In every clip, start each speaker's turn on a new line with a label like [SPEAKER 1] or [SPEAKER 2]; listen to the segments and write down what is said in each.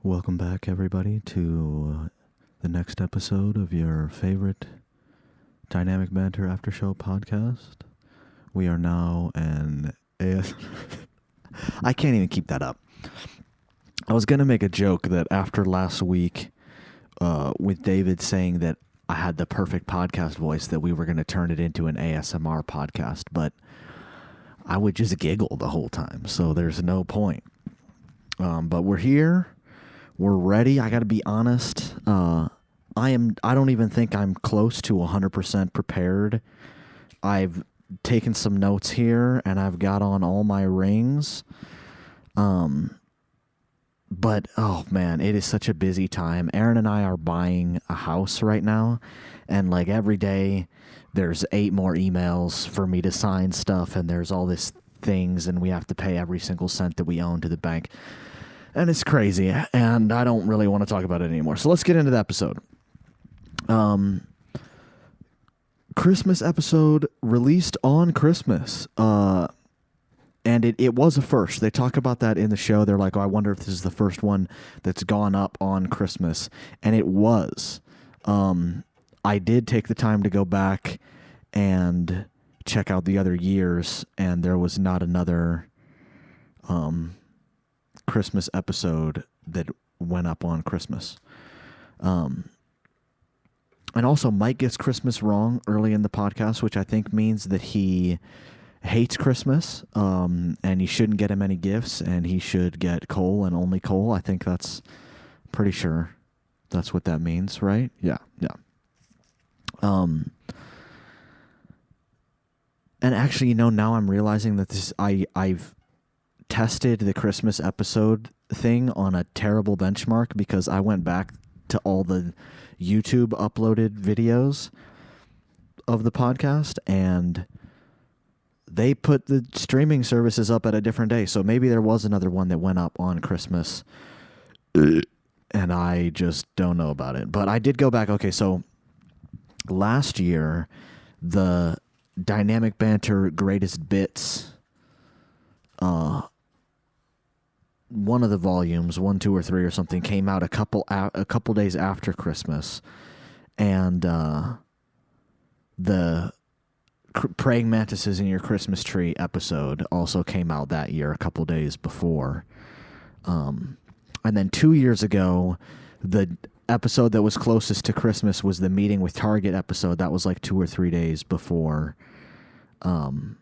[SPEAKER 1] Welcome back, everybody, to the next episode of your favorite Dynamic Banter After Show podcast. We are now an AS. I can't even keep that up. I was going to make a joke that after last week, with David saying that I had the perfect podcast voice, that we were going to turn it into an ASMR podcast, but I would just giggle the whole time, so there's no point. But we're here. We're ready. I got to be honest. I don't even think I'm close to 100% prepared. I've taken some notes here, and I've got on all my rings. But, oh, man, it is such a busy time. Aaron and I are buying a house right now, and, like, every day there's 8 more emails for me to sign stuff, and there's all these things, and we have to pay every single cent that we own to the bank. And it's crazy, and I don't really want to talk about it anymore. So let's get into the episode. Christmas episode released on Christmas. And it was a first. They talk about that in the show. They're like, oh, I wonder if this is the first one that's gone up on Christmas. And it was. I did take the time to go back and check out the other years, and there was not another Christmas episode that went up on Christmas. And also, Mike gets Christmas wrong early in the podcast, which I think means that he hates Christmas, and he shouldn't get him any gifts, and he should get coal and only coal. I think that's pretty sure that's what that means, right? Yeah. And actually, now I'm realizing that I've tested the Christmas episode thing on a terrible benchmark, because I went back to all the YouTube uploaded videos of the podcast, and they put the streaming services up at a different day. So maybe there was another one that went up on Christmas, and I just don't know about it. But I did go back. Okay, so last year, the Dynamic Banter Greatest Bits, one of the volumes, 1, 2, or 3 or something, came out a couple days after Christmas, and the Praying Mantises in Your Christmas Tree episode also came out that year, a couple days before. And then 2 years ago, the episode that was closest to Christmas was the Meeting with Target episode. That was like 2 or 3 days before. And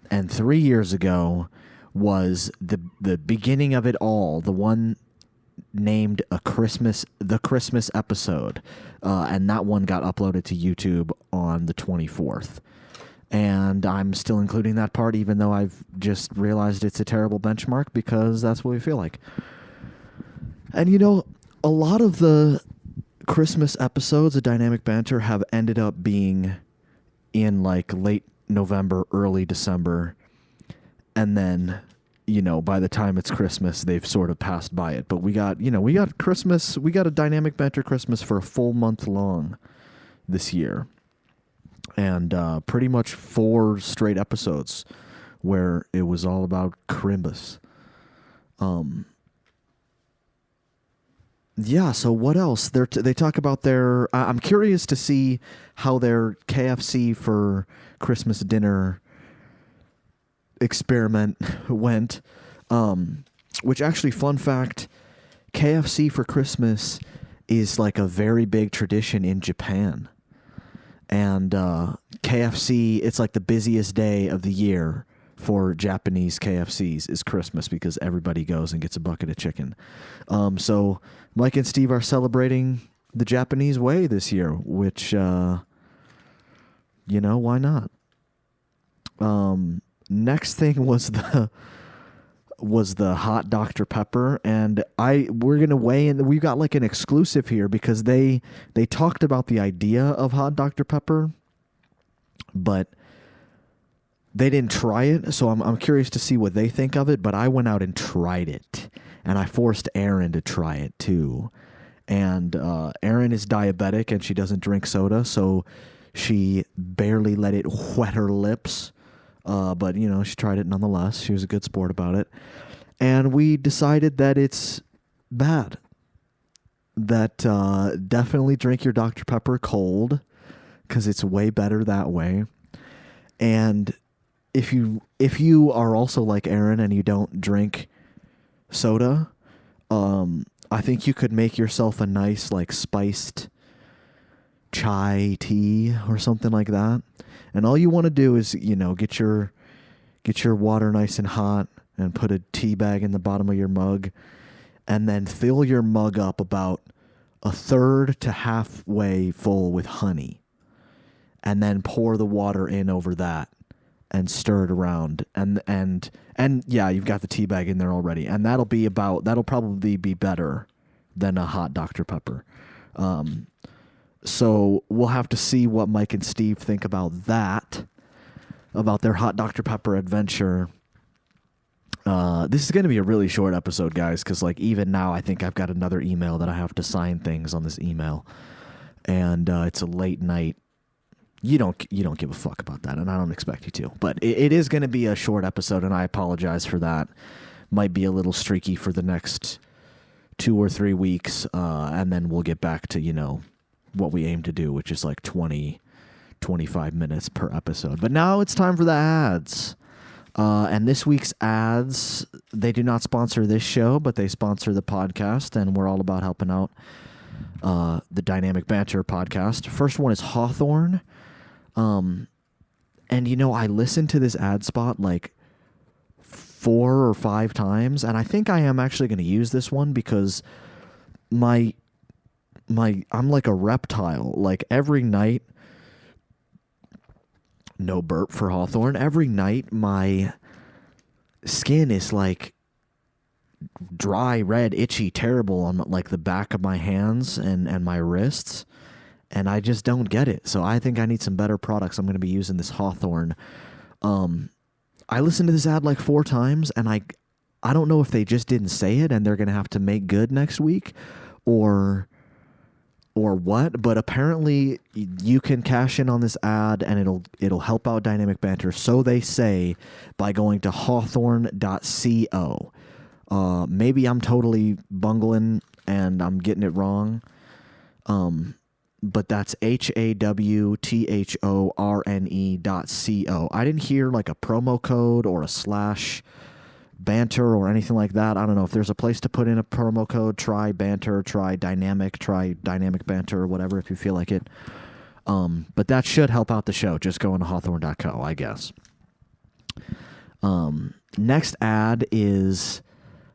[SPEAKER 1] 3 years ago was the beginning of it all, the one named the Christmas episode, and that one got uploaded to YouTube on the 24th. And I'm still including that part, even though I've just realized it's a terrible benchmark, because that's what we feel like. And a lot of the Christmas episodes of Dynamic Banter have ended up being in like late November, early December, and then by the time it's Christmas, they've sort of passed by it. But we got Christmas, we got a Dynamic Banter Christmas for a full month long this year. And pretty much 4 straight episodes where it was all about Crimbus. Yeah, so what else? They talk about their... I'm curious to see how their KFC for Christmas dinner experiment went. Which actually, fun fact, KFC for Christmas is like a very big tradition in Japan. And KFC, it's like the busiest day of the year for Japanese KFCs is Christmas, because everybody goes and gets a bucket of chicken. So Mike and Steve are celebrating the Japanese way this year, which, why not? Next thing was the hot Dr. Pepper, and we're gonna weigh in. We got like an exclusive here, because they talked about the idea of hot Dr. Pepper, but they didn't try it. So I'm curious to see what they think of it. But I went out and tried it, and I forced Erin to try it too. And Erin is diabetic, and she doesn't drink soda, so she barely let it wet her lips. But she tried it nonetheless. She was a good sport about it. And we decided that it's bad. That definitely drink your Dr. Pepper cold, because it's way better that way. And if you are also like Aaron and you don't drink soda, I think you could make yourself a nice like spiced chai tea or something like that. And all you want to do is, get your water nice and hot and put a tea bag in the bottom of your mug, and then fill your mug up about a third to halfway full with honey, and then pour the water in over that and stir it around, and yeah, you've got the tea bag in there already, and that'll probably be better than a hot Dr. Pepper. So we'll have to see what Mike and Steve think about that, about their hot Dr. Pepper adventure. This is going to be a really short episode, guys, because like even now I think I've got another email that I have to sign things on this email, and it's a late night. You don't give a fuck about that, and I don't expect you to. But it is going to be a short episode, and I apologize for that. Might be a little streaky for the next 2 or 3 weeks, and then we'll get back to what we aim to do, which is like 20-25 minutes per episode. But now it's time for the ads. And this week's ads, they do not sponsor this show, but they sponsor the podcast, and we're all about helping out the Dynamic Banter podcast. First one is Hawthorne. And I listened to this ad spot like 4 or 5 times, and I think I am actually going to use this one because I'm like a reptile. Like every night, no burp for Hawthorne. Every night my skin is like dry, red, itchy, terrible on like the back of my hands and my wrists. And I just don't get it. So I think I need some better products. I'm going to be using this Hawthorne. I listened to this ad like 4 times, and I don't know if they just didn't say it and they're going to have to make good next week or what, but apparently you can cash in on this ad and it'll help out Dynamic Banter, so they say, by going to hawthorne.co. Maybe I'm totally bungling and I'm getting it wrong. But that's HAWTHORNE.co. I didn't hear like a promo code or a / banter or anything like that. I don't know if there's a place to put in a promo code. Try banter, try dynamic banter, or whatever if you feel like it. But that should help out the show. Just going to hawthorne.co, I guess. Next ad is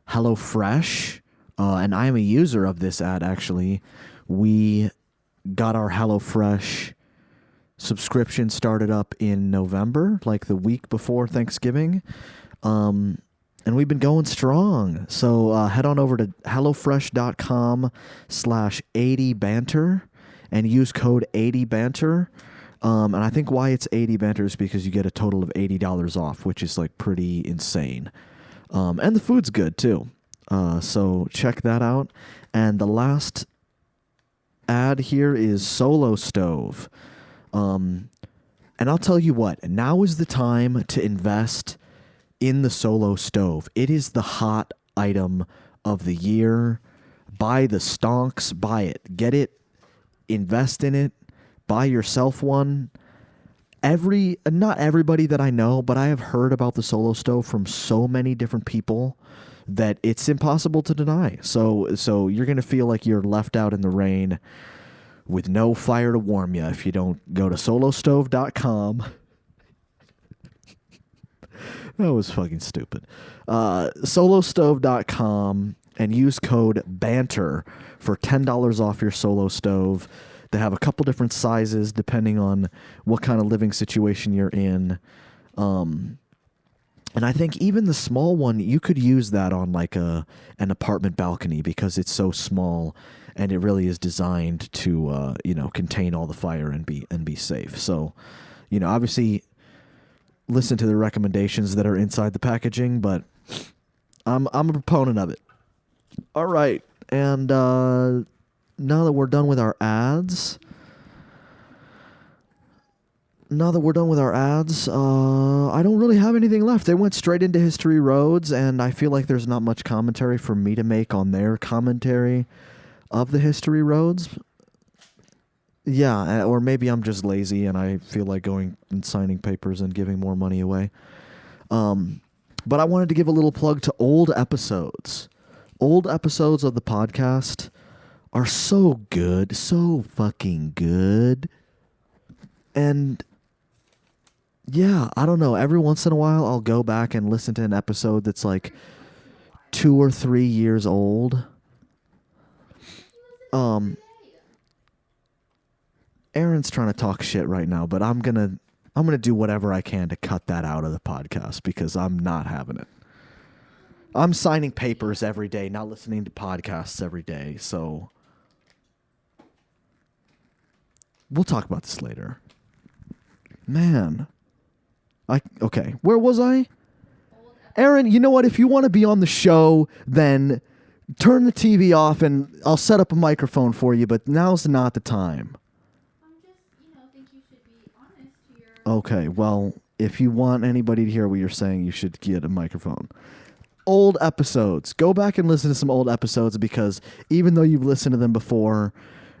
[SPEAKER 1] HelloFresh. And I am a user of this ad, actually. We got our HelloFresh subscription started up in November, like the week before Thanksgiving. And we've been going strong. So head on over to hellofresh.com/80banter and use code 80banter. And I think why it's 80 banter is because you get a total of $80 off, which is like pretty insane. And the food's good too. So check that out. And the last ad here is Solo Stove. And I'll tell you what, now is the time to invest in the Solo Stove. It is the hot item of the year. Buy the stonks, buy it. Get it, invest in it, buy yourself one. Not everybody that I know, but I have heard about the Solo Stove from so many different people that it's impossible to deny. So you're going to feel like you're left out in the rain with no fire to warm you if you don't go to solostove.com. That was fucking stupid. Solostove.com and use code BANTER for $10 off your Solo Stove. They have a couple different sizes depending on what kind of living situation you're in. And I think even the small one, you could use that on like an apartment balcony because it's so small and it really is designed to contain all the fire and be safe. So, obviously listen to the recommendations that are inside the packaging, but I'm a proponent of it. All right, and now that we're done with our ads, now that we're done with our ads, I don't really have anything left. They went straight into History Roads, and I feel like there's not much commentary for me to make on their commentary of the History Roads. Yeah, or maybe I'm just lazy and I feel like going and signing papers and giving more money away. But I wanted to give a little plug to old episodes. Old episodes of the podcast are so good, so fucking good. And yeah, I don't know. Every once in a while, I'll go back and listen to an episode that's like 2 or 3 years old. Aaron's trying to talk shit right now, but I'm gonna do whatever I can to cut that out of the podcast because I'm not having it. I'm signing papers every day, not listening to podcasts every day, so we'll talk about this later. Man. Okay, where was I? Aaron, you know what? If you want to be on the show, then turn the TV off and I'll set up a microphone for you, but now's not the time.
[SPEAKER 2] Think you should be honest here.
[SPEAKER 1] Okay, well, if you want anybody to hear what you're saying, you should get a microphone. Old episodes. Go back and listen to some old episodes because even though you've listened to them before,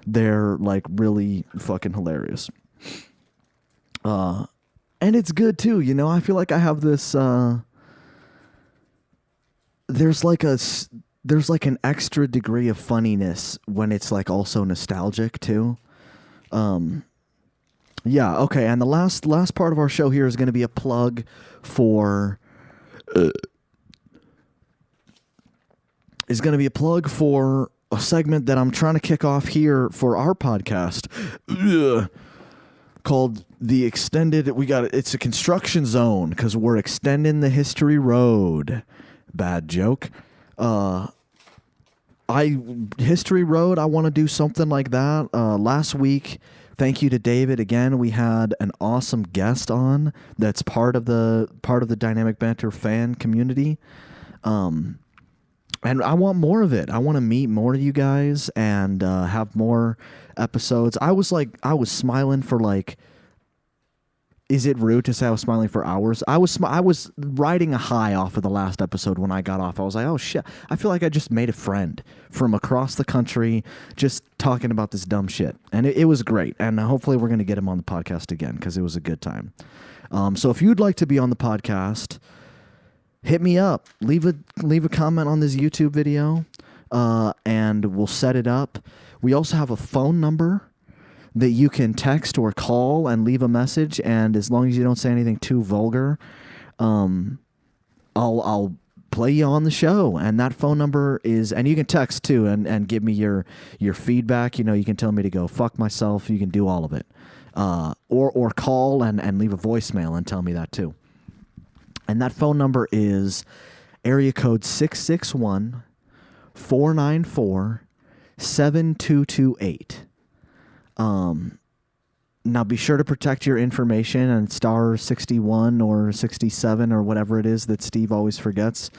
[SPEAKER 1] they're like really fucking hilarious. And it's good too, you know. I feel like I have this there's like an extra degree of funniness when it's like also nostalgic too. Yeah, okay, and the last part of our show here is going to be a plug for a segment that I'm trying to kick off here for our podcast called the extended. It's a construction zone because we're extending the History Road. Bad joke. History Road. I want to do something like that. Last week, thank you to David again. We had an awesome guest on that's part of the Dynamic Banter fan community. And I want more of it. I want to meet more of you guys and have more episodes. I was smiling for like. Is it rude to say I was smiling for hours? I was riding a high off of the last episode when I got off. I was like, oh shit, I feel like I just made a friend from across the country just talking about this dumb shit. And it was great. And hopefully we're going to get him on the podcast again because it was a good time. So if you'd like to be on the podcast, hit me up. Leave a comment on this YouTube video and we'll set it up. We also have a phone number that you can text or call and leave a message, and as long as you don't say anything too vulgar, I'll play you on the show. And that phone number is, and you can text too and give me your feedback. You know, you can tell me to go fuck myself. You can do all of it, or call and leave a voicemail and tell me that too. And that phone number is area code 661-494-7228. Now be sure to protect your information and star 61 or 67 or whatever it is that Steve always forgets.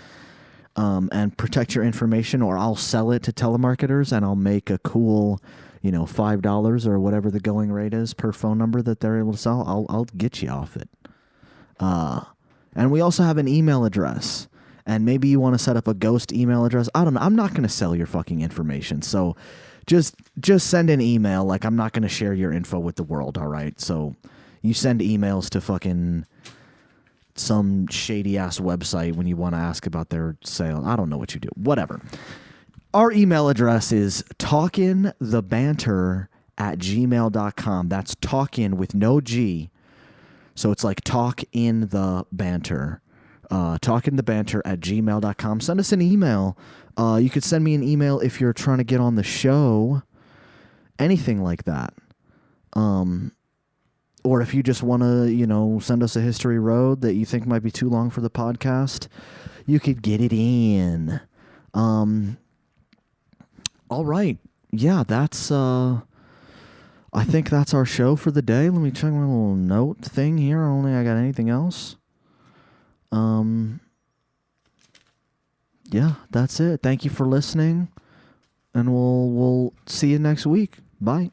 [SPEAKER 1] And protect your information or I'll sell it to telemarketers and I'll make a cool, $5 or whatever the going rate is per phone number that they're able to sell. I'll get you off it. And we also have an email address. And maybe you want to set up a ghost email address. I don't know. I'm not going to sell your fucking information. So just send an email. Like, I'm not going to share your info with the world, all right? So you send emails to fucking some shady-ass website when you want to ask about their sale. I don't know what you do. Whatever. Our email address is talkinthebanter@gmail.com. That's talkin with no G. So it's like talk in the banter. Talkinthebanter@gmail.com. Send us an email. You could send me an email if you're trying to get on the show. Anything like that. Or if you just want to, send us a history road that you think might be too long for the podcast, you could get it in. All right. Yeah, that's I think that's our show for the day. Let me check my little note thing here. I don't think I got anything else. Yeah, that's it. Thank you for listening, and we'll see you next week. Bye.